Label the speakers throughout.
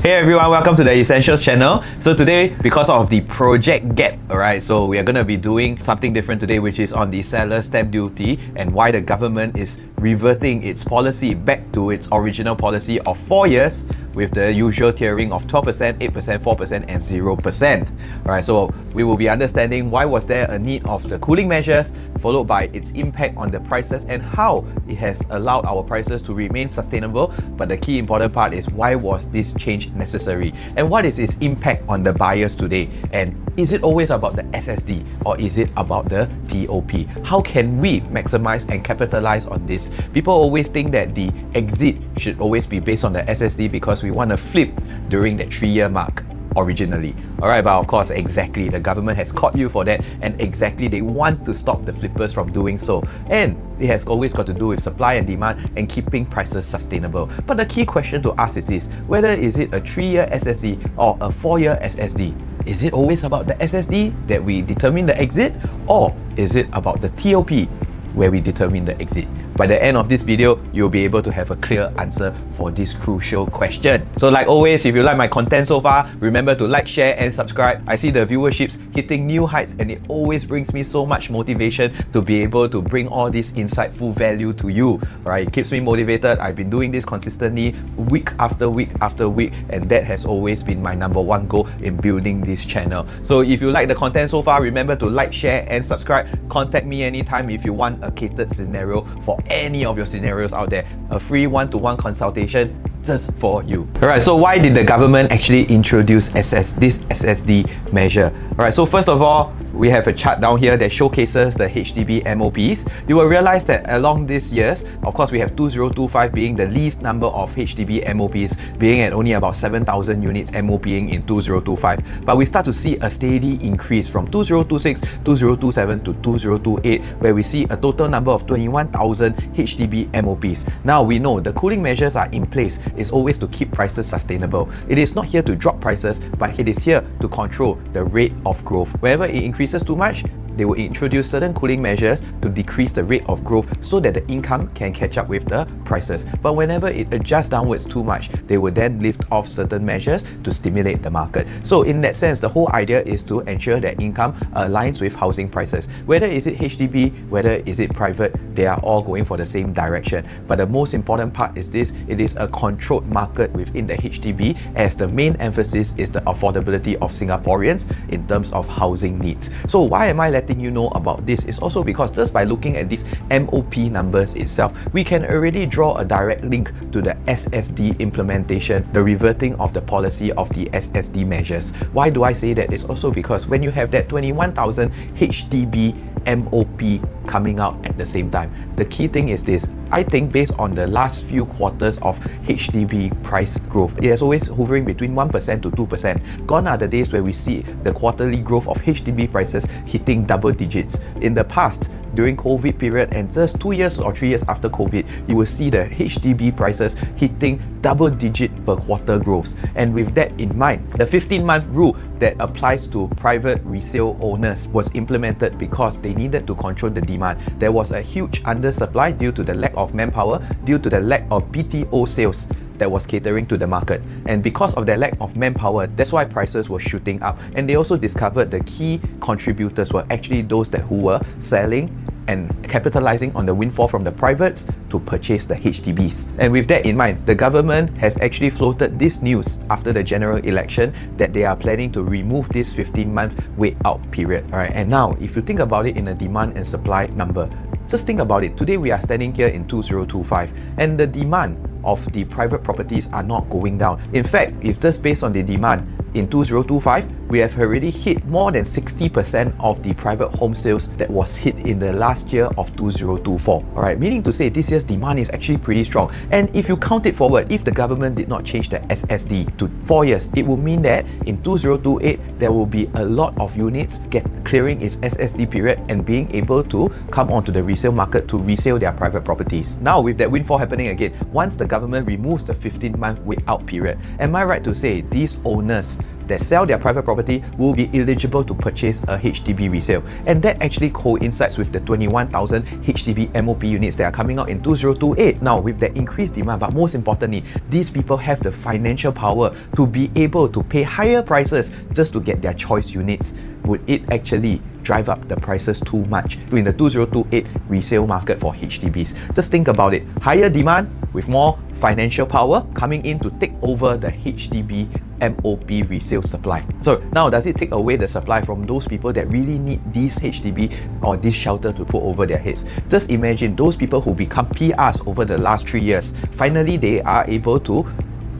Speaker 1: Hey everyone, welcome to the Essentials channel. So today, because of the project gap, alright, so we are going to be doing something different today, which is on the seller stamp duty and why the government is reverting its policy back to its original policy of 4 years with the usual tiering of 12%, 8%, 4% and 0%. Alright, so we will be understanding why was there a need of the cooling measures, followed by its impact on the prices and how it has allowed our prices to remain sustainable. But the key important part is why was this change necessary and what is its impact on the buyers today, and is it always about the SSD or is it about the TOP? How can we maximize and capitalize on this? People always think that the exit should always be based on the SSD because we want to flip during that 3-year mark originally. Alright, but of course, exactly, the government has caught you for that, and exactly they want to stop the flippers from doing so. And it has always got to do with supply and demand and keeping prices sustainable. But the key question to ask is this: whether is it a 3-year SSD or a 4-year SSD? Is it always about the SSD that we determine the exit, or is it about the TOP where we determine the exit? By the end of this video, you'll be able to have a clear answer for this crucial question. So like always, if you like my content so far, remember to like, share and subscribe. I see the viewerships hitting new heights and it always brings me so much motivation to be able to bring all this insightful value to you. Alright, it keeps me motivated. I've been doing this consistently week after week after week, and that has always been my #1 goal in building this channel. So if you like the content so far, remember to like, share and subscribe. Contact me anytime if you want a catered scenario for any of your scenarios out there. A free one-to-one consultation just for you. Alright, so why did the government actually introduce this SSD measure? Alright, so first of all, we have a chart down here that showcases the HDB MOPs. You will realize that along these years, of course, we have 2025 being the least number of HDB MOPs, being at only about 7,000 units MOPing in 2025. But we start to see a steady increase from 2026, 2027 to 2028, where we see a total number of 21,000 HDB MOPs. Now we know the cooling measures are in place is always to keep prices sustainable. It is not here to drop prices, but it is here to control the rate of growth. Wherever it increases too much, they will introduce certain cooling measures to decrease the rate of growth so that the income can catch up with the prices. But whenever it adjusts downwards too much, they will then lift off certain measures to stimulate the market. So in that sense, the whole idea is to ensure that income aligns with housing prices. Whether is it HDB, whether is it private, they are all going for the same direction. But the most important part is this: it is a controlled market within the HDB, as the main emphasis is the affordability of Singaporeans in terms of housing needs. So why am I letting you know about this? Is also because just by looking at these MOP numbers itself, we can already draw a direct link to the SSD implementation, the reverting of the policy of the SSD measures. Why do I say that? It's also because when you have that 21,000 HDB MOP coming out at the same time, the key thing is this: I think based on the last few quarters of HDB price growth, it is always hovering between 1% to 2%. Gone are the days where we see the quarterly growth of HDB prices hitting double digits. In the past, during COVID period and just 2 years or 3 years after COVID, you will see the HDB prices hitting double-digit per quarter growth. And with that in mind, the 15-month rule that applies to private resale owners was implemented because they needed to control the demand. There was a huge undersupply due to the lack of manpower, due to the lack of BTO sales that was catering to the market. And because of that lack of manpower, that's why prices were shooting up. And they also discovered the key contributors were actually those who were selling and capitalizing on the windfall from the privates to purchase the HDBs. And with that in mind, the government has actually floated this news after the general election that they are planning to remove this 15-month wait out period. Alright, and now if you think about it in a demand and supply number, just think about it. Today we are standing here in 2025 and the demand of the private properties are not going down. In fact, if just based on the demand, in 2025, we have already hit more than 60% of the private home sales that was hit in the last year of 2024. Alright, meaning to say this year's demand is actually pretty strong. And if you count it forward, if the government did not change the SSD to 4 years, it will mean that in 2028, there will be a lot of units clearing its SSD period and being able to come onto the resale market to resell their private properties. Now, with that windfall happening again, once the government removes the 15-month wait out period, am I right to say these owners that sell their private property will be eligible to purchase a HDB resale. And that actually coincides with the 21,000 HDB MOP units that are coming out in 2028. Now, with the increased demand, but most importantly, these people have the financial power to be able to pay higher prices just to get their choice units. Would it actually drive up the prices too much in the 2028 resale market for HDBs? Just think about it. Higher demand with more financial power coming in to take over the HDB MOP resale supply. So now, does it take away the supply from those people that really need this HDB or this shelter to put over their heads? Just imagine those people who become PRs over the last 3 years. Finally, they are able to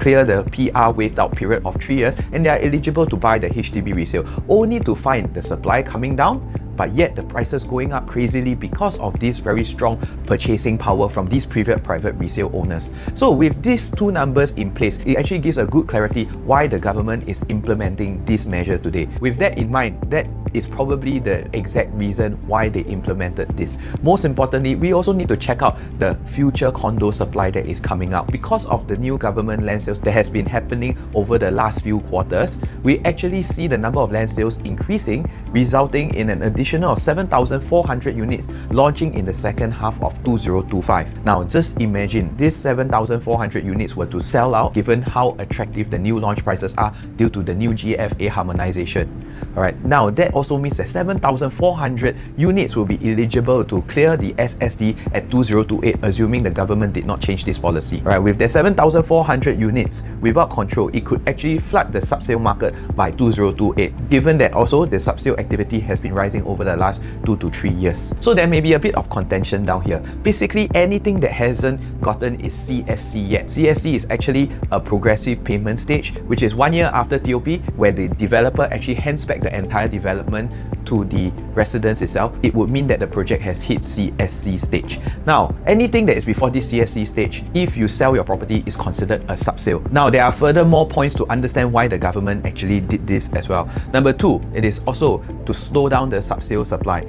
Speaker 1: clear the PR wait out period of 3 years and they are eligible to buy the HDB resale, only to find the supply coming down, but yet the prices going up crazily because of this very strong purchasing power from these private resale owners. So with these two numbers in place, it actually gives a good clarity why the government is implementing this measure today. With that in mind, that is probably the exact reason why they implemented this. Most importantly, we also need to check out the future condo supply that is coming out. Because of the new government land sales that has been happening over the last few quarters, we actually see the number of land sales increasing, resulting in an additional of 7,400 units launching in the second half of 2025. Now, just imagine these 7,400 units were to sell out given how attractive the new launch prices are due to the new GFA harmonization. Alright, now that also means that 7,400 units will be eligible to clear the SSD at 2028, assuming the government did not change this policy. Alright, with the 7,400 units without control, it could actually flood the subsale market by 2028, given that also the subsale activity has been rising over the last 2 to 3 years. So there may be a bit of contention down here. Basically, anything that hasn't gotten is CSC yet. CSC is actually a progressive payment stage, which is 1 year after TOP, where the developer actually hands back the entire development to the residents itself. It would mean that the project has hit CSC stage. Now, anything that is before this CSC stage, if you sell your property, is considered a subsale. Now, there are further more points to understand why the government actually did this as well. Number 2, it is also to slow down the subsale supply.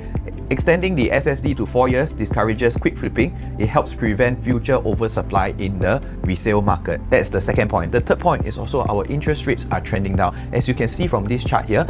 Speaker 1: Extending the SSD to 4 years discourages quick flipping. It helps prevent future oversupply in the resale market. That's the second point. The third point is also our interest rates are trending down. As you can see from this chart here,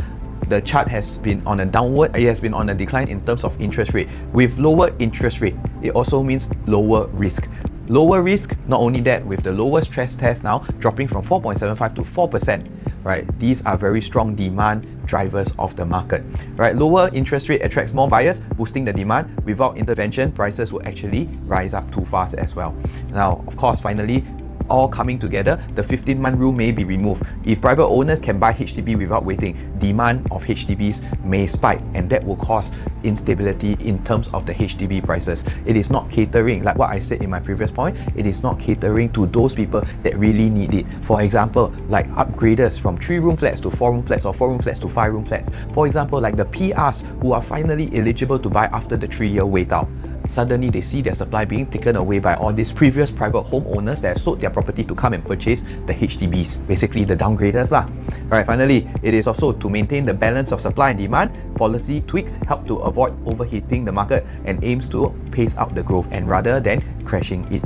Speaker 1: the chart has been on a downward, it has been on a decline in terms of interest rate. With lower interest rate, it also means lower risk. Lower risk, not only that, with the lower stress test now dropping from 4.75 to 4%, right? These are very strong demand drivers of the market, right? Lower interest rate attracts more buyers, boosting the demand. Without intervention, prices will actually rise up too fast as well. Now, of course, finally, all coming together, the 15-month rule may be removed. If private owners can buy HDB without waiting, demand of HDBs may spike, and that will cause instability in terms of the HDB prices. It is not catering, like what I said in my previous point, it is not catering to those people that really need it. For example, like upgraders from 3-room flats to 4-room flats or 4-room flats to 5-room flats. For example, like the PRs who are finally eligible to buy after the 3-year wait out. Suddenly they see their supply being taken away by all these previous private homeowners that have sold their property to come and purchase the HDBs, basically the downgraders lah. Alright, finally, it is also to maintain the balance of supply and demand. Policy tweaks help to avoid overheating the market and aims to pace out the growth and rather than crashing it.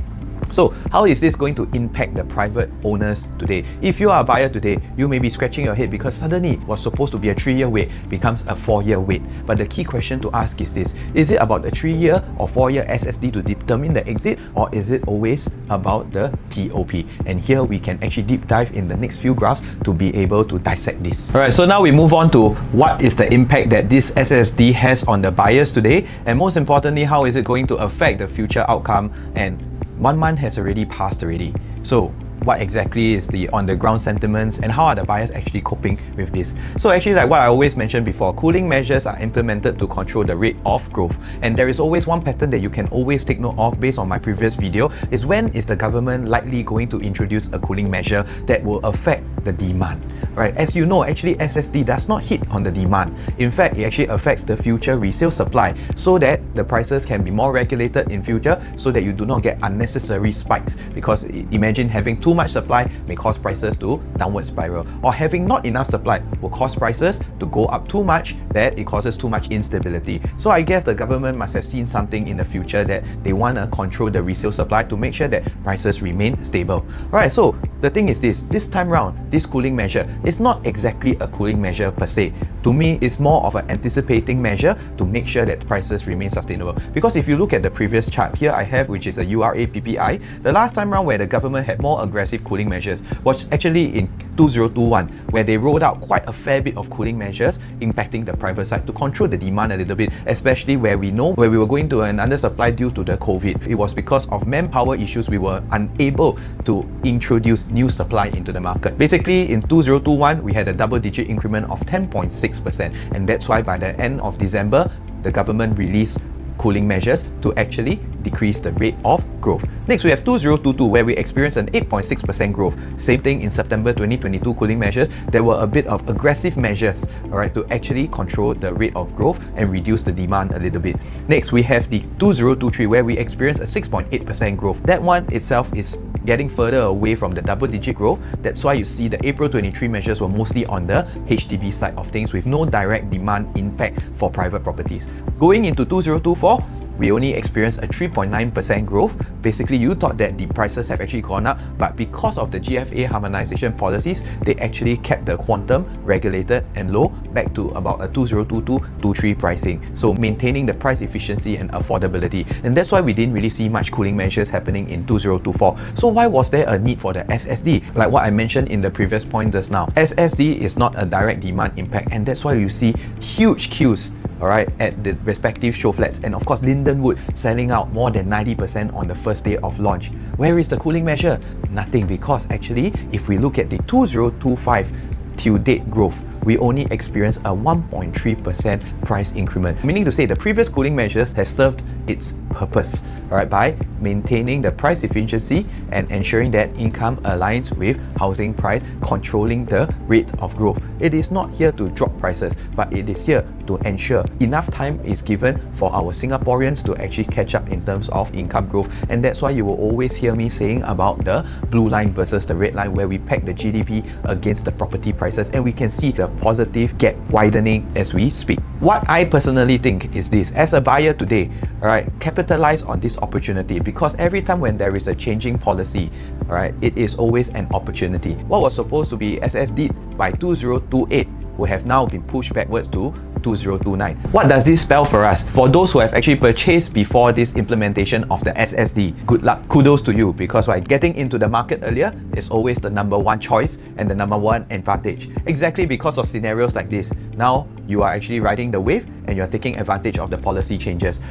Speaker 1: So how is this going to impact the private owners today? If you are a buyer today, you may be scratching your head because suddenly what's supposed to be a 3-year wait becomes a 4-year wait. But the key question to ask is this: is it about the 3-year or 4-year SSD to determine the exit, or is it always about the TOP? And here we can actually deep dive in the next few graphs to be able to dissect this. Alright, so now we move on to what is the impact that this SSD has on the buyers today, and most importantly, how is it going to affect the future outcome. And 1 month has already passed already. So what exactly is the on-the-ground sentiments and how are the buyers actually coping with this? So actually, like what I always mentioned before, cooling measures are implemented to control the rate of growth. And there is always one pattern that you can always take note of based on my previous video, is when is the government likely going to introduce a cooling measure that will affect the demand, right? As you know, actually SSD does not hit on the demand. In fact, it actually affects the future resale supply so that the prices can be more regulated in future so that you do not get unnecessary spikes, because imagine having too much supply may cause prices to downward spiral, or having not enough supply will cause prices to go up too much that it causes too much instability. So I guess the government must have seen something in the future that they want to control the resale supply to make sure that prices remain stable. Right, so the thing is this time round, this cooling measure is not exactly a cooling measure per se. To me, it's more of an anticipating measure to make sure that prices remain sustainable. Because if you look at the previous chart here I have, which is a URA PPI, the last time round where the government had more aggressive cooling measures was actually in 2021, where they rolled out quite a fair bit of cooling measures impacting the private side to control the demand a little bit, especially where we were going to an undersupply due to the COVID. It was because of manpower issues we were unable to introduce new supply into the market. Basically, in 2021, we had a double-digit increment of 10.6%, and that's why by the end of December, the government released cooling measures to actually decrease the rate of growth. Next, we have 2022, where we experienced an 8.6% growth. Same thing in September 2022 cooling measures. There were a bit of aggressive measures, alright, to actually control the rate of growth and reduce the demand a little bit. Next, we have the 2023, where we experienced a 6.8% growth. That one itself is getting further away from the double-digit growth. That's why you see the April 23 measures were mostly on the HDB side of things with no direct demand impact for private properties. Going into 2024, we only experienced a 3.9% growth. Basically, you thought that the prices have actually gone up, but because of the GFA harmonization policies, they actually kept the quantum regulated and low back to about a 2022-23 pricing. So maintaining the price efficiency and affordability. And that's why we didn't really see much cooling measures happening in 2024. So why was there a need for the SSD? Like what I mentioned in the previous point just now, SSD is not a direct demand impact, and that's why you see huge queues, alright, at the respective show flats, and of course Lindenwood selling out more than 90% on the first day of launch. Where is the cooling measure? Nothing, because actually if we look at the 2025 till date growth, we only experienced a 1.3% price increment. Meaning to say the previous cooling measures have served its purpose, alright, by maintaining the price efficiency and ensuring that income aligns with housing price, controlling the rate of growth. It is not here to drop prices, but it is here to ensure enough time is given for our Singaporeans to actually catch up in terms of income growth. And that's why you will always hear me saying about the blue line versus the red line, where we peg the GDP against the property prices, and we can see the positive gap widening as we speak. What I personally think is this: as a buyer today, alright, capitalize on this opportunity, because every time when there is a changing policy, alright, it is always an opportunity. What was supposed to be SSD by 2028 will have now been pushed backwards to 2029. What does this spell for us? For those who have actually purchased before this implementation of the SSD, good luck, kudos to you, because by getting into the market earlier is always the number one choice and the number one advantage. Exactly because of scenarios like this, now you are actually riding the wave and you are taking advantage of the policy changes.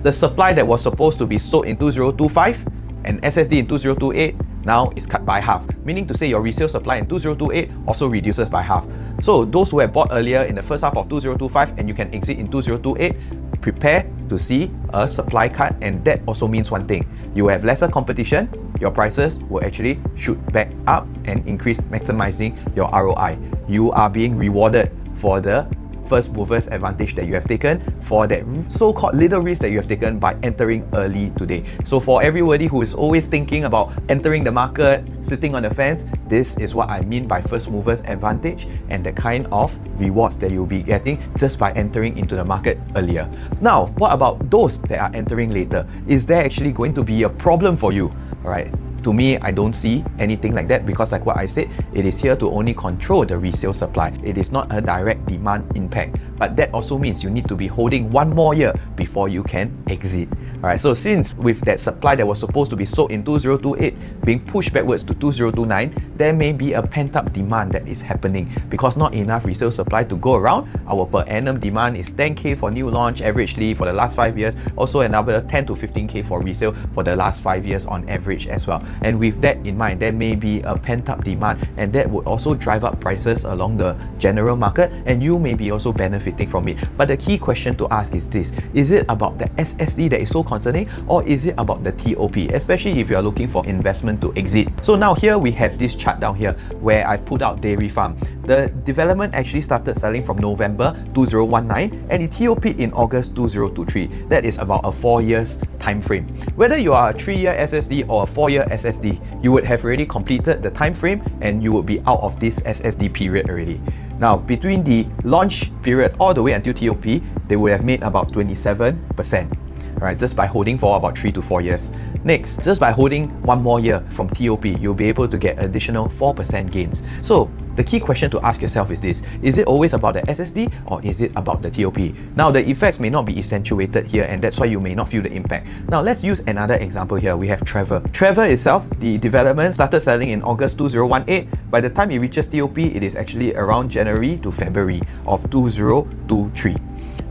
Speaker 1: The supply that was supposed to be sold in 2025 and SSD in 2028 now is cut by half, meaning to say your resale supply in 2028 also reduces by half. So those who have bought earlier in the first half of 2025 and you can exit in 2028, prepare to see a supply cut, and that also means one thing: you have lesser competition, your prices will actually shoot back up and increase, maximizing your ROI. You are being rewarded for the first movers advantage that you have taken, for that so-called little risk that you have taken by entering early today. So for everybody who is always thinking about entering the market, sitting on the fence, this is what I mean by first movers advantage and the kind of rewards that you'll be getting just by entering into the market earlier. Now, what about those that are entering later? Is there actually going to be a problem for you? Alright, to me, I don't see anything like that, because like what I said, it is here to only control the resale supply. It is not a direct demand impact. But that also means you need to be holding one more year before you can exit. Alright, so since with that supply that was supposed to be sold in 2028 being pushed backwards to 2029, there may be a pent-up demand that is happening because not enough resale supply to go around. Our per annum demand is 10k for new launch averagely for the last 5 years, also another 10 to 15k for resale for the last 5 years on average as well. And with that in mind, there may be a pent-up demand, and that would also drive up prices along the general market, and you may be also benefiting from it. But the key question to ask is this: is it about the SSD that is so concerning, or is it about the TOP, especially if you are looking for investment to exit? So now here we have this chart down here where I put out Dairy Farm. The development actually started selling from November 2019 and it TOP in August 2023. That is about a 4 years time frame. Whether you are a 3-year SSD or a 4-year SSD, you would have already completed the time frame and you would be out of this SSD period already. Now, between the launch period all the way until TOP, they would have made about 27%. right? Just by holding for about 3 to 4 years. Next, just by holding one more year from TOP, you'll be able to get additional 4% gains. So the key question to ask yourself is this: is it always about the SSD or is it about the TOP? Now, the effects may not be accentuated here, and that's why you may not feel the impact. Now, let's use another example here. We have Trevor. Trevor itself, the development started selling in August 2018. By the time it reaches TOP, it is actually around January to February of 2023.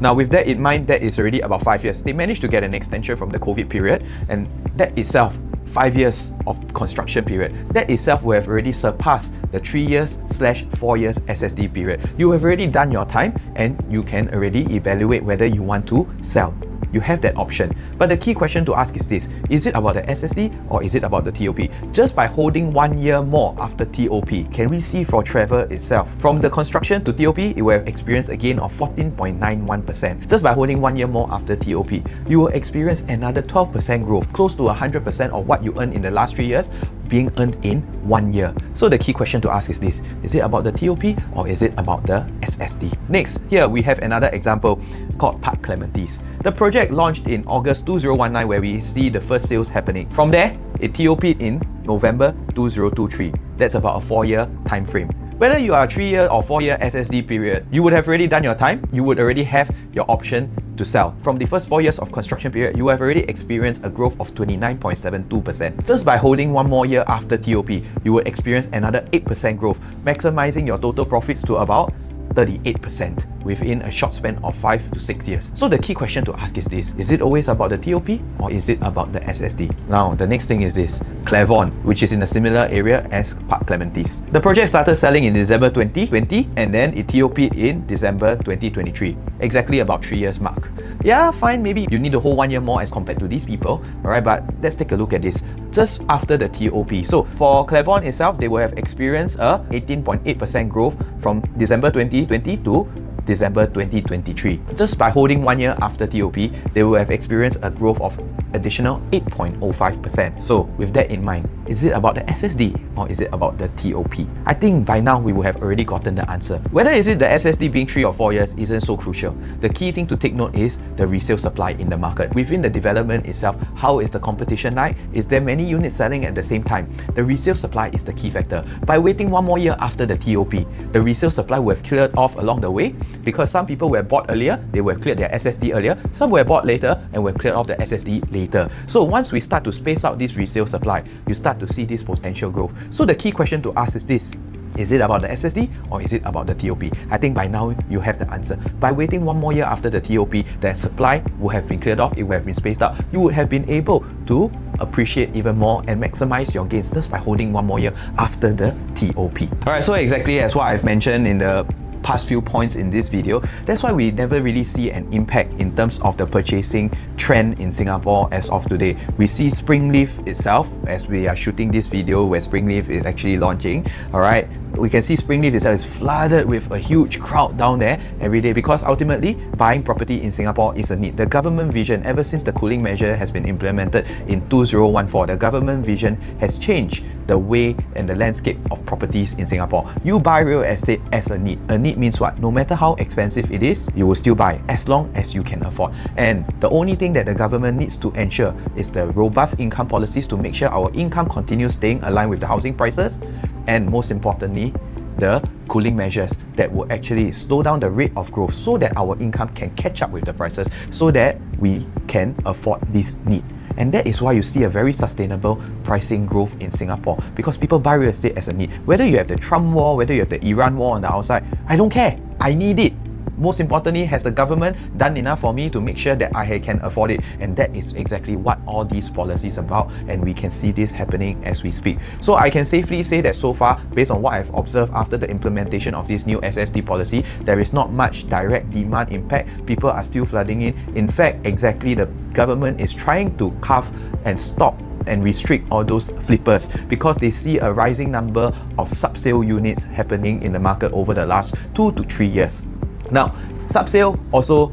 Speaker 1: Now, with that in mind, that is already about 5 years. They managed to get an extension from the COVID period, and that itself, 5 years of construction period, that itself will have already surpassed the 3 years/4 years SSD period. You have already done your time, and you can already evaluate whether you want to sell. You have that option. But the key question to ask is this: is it about the SSD or is it about the TOP? Just by holding 1 year more after TOP, can we see for Trevor itself, from the construction to TOP, it will have experienced a gain of 14.91%. Just by holding 1 year more after TOP, you will experience another 12% growth, close to 100% of what you earned in the last 3 years being earned in 1 year. So the key question to ask is this: is it about the TOP or is it about the SSD? Next, here we have another example called Park Clementes. The project launched in August 2019, where we see the first sales happening. From there, it TOP'd in November 2023. That's about a 4-year time frame. Whether you are a 3-year or 4-year SSD period, you would have already done your time, you would already have your option to sell. From the first 4 years of construction period, you have already experienced a growth of 29.72%. Just by holding one more year after TOP, you will experience another 8% growth, maximizing your total profits to about 38% within a short span of 5 to 6 years. So the key question to ask is this: is it always about the TOP or is it about the SSD? Now, the next thing is this: Clairvaunt, which is in a similar area as Park Clementes. The project started selling in December 2020 and then it TOP'd in December 2023. Exactly about 3 years mark. Yeah, fine, maybe you need to hold 1 year more as compared to these people, alright, but let's take a look at this. Just after the TOP. So for Clairvaunt itself, they will have experienced a 18.8% growth from December 2020 to December 2023. Just by holding 1 year after TOP, they will have experienced a growth of additional 8.05%. So with that in mind, is it about the SSD or is it about the TOP? I think by now we will have already gotten the answer. Whether is it the SSD being 3 or 4 years isn't so crucial. The key thing to take note is the resale supply in the market. Within the development itself, how is the competition like? Is there many units selling at the same time? The resale supply is the key factor. By waiting 1 more year after the TOP, the resale supply will have cleared off along the way, because some people were bought earlier, they will have cleared their SSD earlier, some were bought later and will clear off the SSD later. So once we start to space out this resale supply, you start to see this potential growth. So the key question to ask is this: is it about the SSD or is it about the TOP? I think by now you have the answer. By waiting 1 more year after the TOP, the supply will have been cleared off, it will have been spaced out. You would have been able to appreciate even more and maximize your gains just by holding 1 more year after the TOP. Alright, so exactly as what I've mentioned in the past few points in this video, that's why we never really see an impact in terms of the purchasing trend in Singapore as of today. We see Springleaf itself, as we are shooting this video where Springleaf is actually launching, alright, we can see Springleaf itself is flooded with a huge crowd down there every day, because ultimately buying property in Singapore is a need. The government vision, ever since the cooling measure has been implemented in 2014, the government vision has changed the way and the landscape of properties in Singapore. You buy real estate as a need. A need means what? No matter how expensive it is, you will still buy as long as you can afford. And the only thing that the government needs to ensure is the robust income policies to make sure our income continues staying aligned with the housing prices, and most importantly, the cooling measures that will actually slow down the rate of growth so that our income can catch up with the prices, so that we can afford this need. And that is why you see a very sustainable pricing growth in Singapore, because people buy real estate as a need. Whether you have the Trump war, whether you have the Iran war on the outside, I don't care. I need it. Most importantly, has the government done enough for me to make sure that I can afford it? And that is exactly what all these policies are about, and we can see this happening as we speak. So I can safely say that so far, based on what I've observed after the implementation of this new SSD policy, there is not much direct demand impact. People are still flooding in. In fact, exactly, the government is trying to carve and stop and restrict all those flippers, because they see a rising number of sub-sale units happening in the market over the last 2 to 3 years. Now, sub-sale also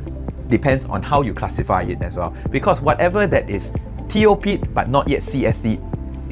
Speaker 1: depends on how you classify it as well, because whatever that is TOP but not yet CSC,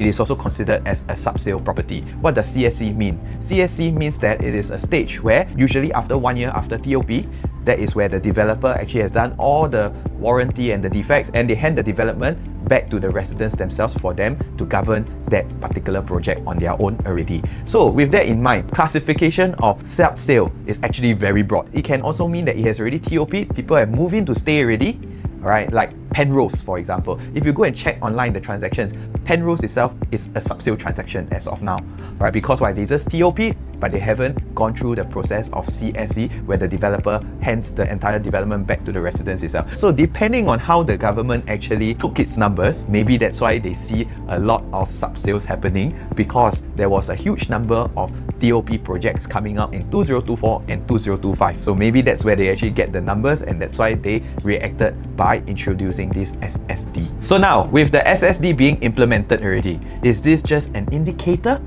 Speaker 1: it is also considered as a sub-sale property. What does CSC mean? CSC means that it is a stage where, usually after 1 year after TOP, that is where the developer actually has done all the warranty and the defects, and they hand the development back to the residents themselves for them to govern that particular project on their own already. So with that in mind, classification of sub-sale is actually very broad. It can also mean that it has already TOP'd, people have moved in to stay already, right? Like Penrose, for example. If you go and check online the transactions, Penrose itself is a sub-sale transaction as of now, right? Because why? They just TOP'd, but they haven't gone through the process of CSE where the developer hands the entire development back to the residents itself. So depending on how the government actually took its numbers, maybe that's why they see a lot of sub-sales happening, because there was a huge number of TOP projects coming up in 2024 and 2025. So maybe that's where they actually get the numbers, and that's why they reacted by introducing this SSD. So now, with the SSD being implemented already, is this just an indicator?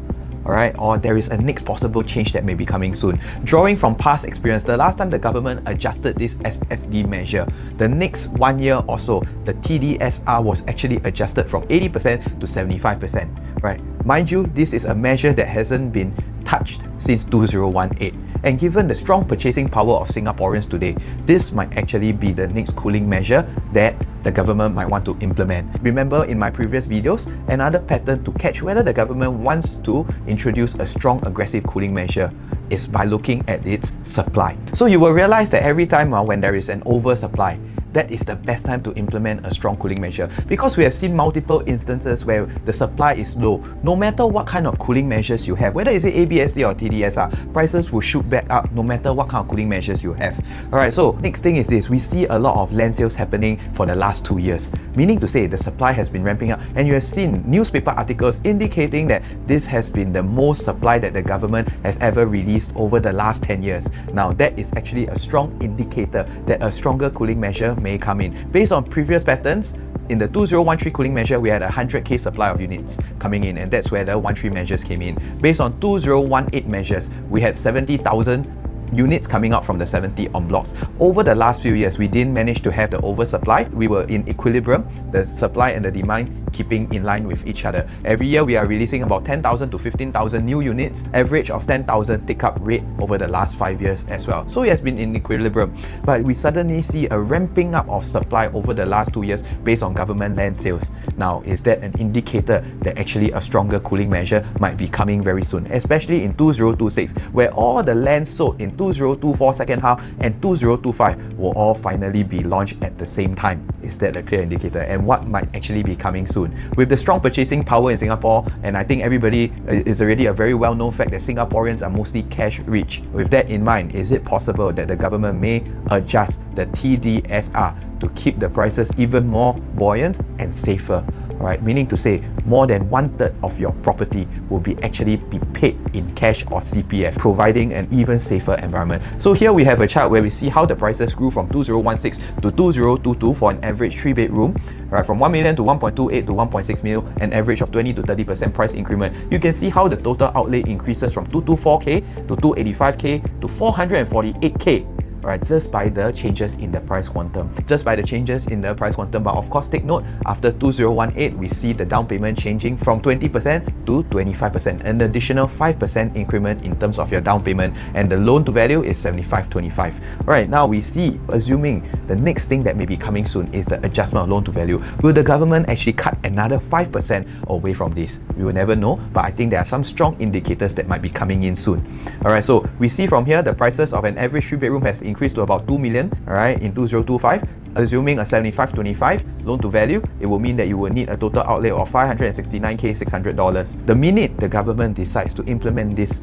Speaker 1: Alright, or there is a next possible change that may be coming soon. Drawing from past experience, the last time the government adjusted this SSD measure, the next 1 year or so, the TDSR was actually adjusted from 80% to 75%. Right? Mind you, this is a measure that hasn't been touched since 2018. And given the strong purchasing power of Singaporeans today, this might actually be the next cooling measure that the government might want to implement. Remember in my previous videos, another pattern to catch whether the government wants to introduce a strong aggressive cooling measure is by looking at its supply. So you will realize that every time when there is an oversupply, that is the best time to implement a strong cooling measure, because we have seen multiple instances where the supply is low. No matter what kind of cooling measures you have, whether it's ABSD or TDSR, prices will shoot back up no matter what kind of cooling measures you have. Alright, so next thing is this, we see a lot of land sales happening for the last 2 years, meaning to say the supply has been ramping up, and you have seen newspaper articles indicating that this has been the most supply that the government has ever released over the last 10 years. Now that is actually a strong indicator that a stronger cooling measure may come in. Based on previous patterns, in the 2013 cooling measure, we had a 100k supply of units coming in, and that's where the 13 measures came in. Based on 2018 measures, we had 70,000 units coming out from the 70 en blocks. Over the last few years, we didn't manage to have the oversupply. We were in equilibrium, the supply and the demand keeping in line with each other. Every year we are releasing about 10,000 to 15,000 new units, average of 10,000 take-up rate over the last 5 years as well. So it has been in equilibrium, but we suddenly see a ramping up of supply over the last 2 years based on government land sales. Now, is that an indicator that actually a stronger cooling measure might be coming very soon, especially in 2026, where all the land sold in 2024 second half and 2025 will all finally be launched at the same time? Is that a clear indicator? And what might actually be coming soon? With the strong purchasing power in Singapore, and I think everybody is already a very well-known fact that Singaporeans are mostly cash rich. With that in mind, is it possible that the government may adjust the TDSR to keep the prices even more buoyant and safer? Right, meaning to say more than 1/3 of your property will be actually be paid in cash or CPF, providing an even safer environment. So here we have a chart where we see how the prices grew from 2016 to 2022 for an average 3-bedroom, right, from 1 million to 1.28 to 1.6 million, an average of 20 to 30% price increment. You can see how the total outlay increases from 224k to 285k to 448k. Right, just by the changes in the price quantum. But of course, take note, after 2018, we see the down payment changing from 20% to 25%, an additional 5% increment in terms of your down payment, and the loan to value is 75-25. Right, now we see, assuming the next thing that may be coming soon is the adjustment of loan to value. Will the government actually cut another 5% away from this? We will never know, but I think there are some strong indicators that might be coming in soon. Alright, so we see from here the prices of an average 3-bedroom has increased to about 2 million, alright, in 2025. Assuming a 75-25 loan to value, it will mean that you will need a total outlay of $569k $600. The minute the government decides to implement this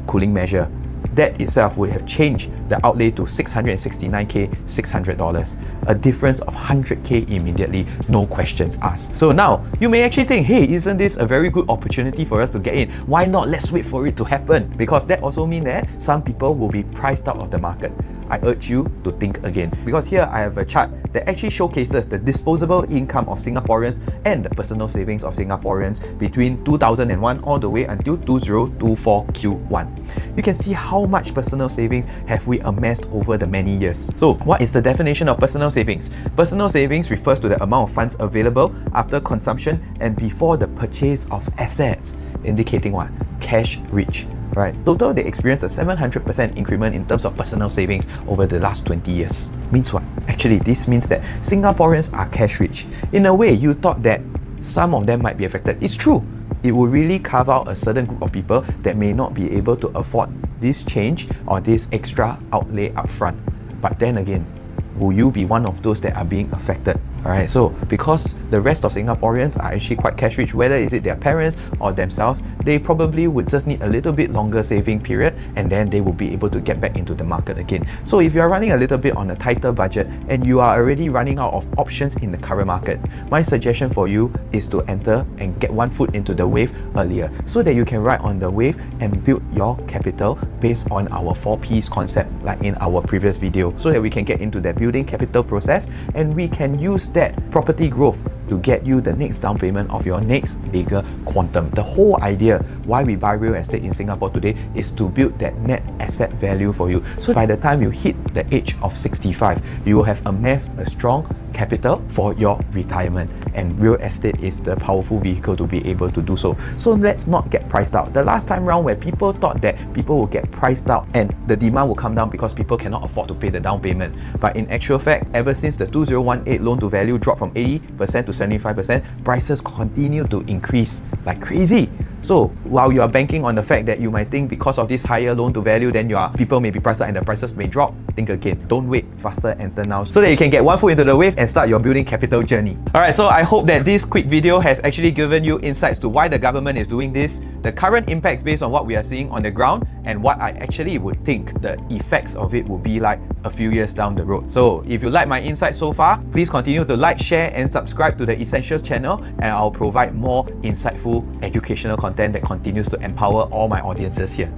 Speaker 1: cooling measure, that itself would have changed the outlay to $669k $600, a difference of 100k immediately, no questions asked. So now you may actually think, hey, isn't this a very good opportunity for us to get in? Why not? Let's wait for it to happen, because that also means that some people will be priced out of the market. I urge you to think again, because here I have a chart that actually showcases the disposable income of Singaporeans and the personal savings of Singaporeans between 2001 all the way until 2024 Q1. You can see how much personal savings have we amassed over the many years. So what is the definition of personal savings? Personal savings refers to the amount of funds available after consumption and before the purchase of assets, indicating what? Cash rich. right? Total, they experienced a 700% increment in terms of personal savings over the last 20 years. Means what? Actually, this means that Singaporeans are cash rich. In a way, you thought that some of them might be affected. It's true. It will really carve out a certain group of people that may not be able to afford this change or this extra outlay upfront. But then again, will you be one of those that are being affected? Alright, so because the rest of Singaporeans are actually quite cash rich, whether is it their parents or themselves, they probably would just need a little bit longer saving period, and then they will be able to get back into the market again. So if you're running a little bit on a tighter budget and you are already running out of options in the current market, my suggestion for you is to enter and get one foot into the wave earlier, so that you can ride on the wave and build your capital based on our 4Ps concept, like in our previous video, so that we can get into that building capital process and we can use that property growth to get you the next down payment of your next bigger quantum. The whole idea why we buy real estate in Singapore today is to build that net asset value for you. So by the time you hit the age of 65, you will have amassed a strong capital for your retirement, and real estate is the powerful vehicle to be able to do so. So let's not get priced out. The last time round where people thought that people will get priced out and the demand will come down because people cannot afford to pay the down payment, but in actual fact, ever since the 2018 loan to value dropped from 80% to 75%, prices continue to increase like crazy. So while you are banking on the fact that you might think because of this higher loan to value, then people may be priced out and the prices may drop, think again. Don't wait, faster enter now, so that you can get one foot into the wave and start your building capital journey. Alright, so I hope that this quick video has actually given you insights to why the government is doing this, the current impacts based on what we are seeing on the ground, and what I actually would think the effects of it will be like a few years down the road. So if you like my insights so far, please continue to like, share and subscribe to the Essentials channel, and I'll provide more insightful educational content that continues to empower all my audiences here.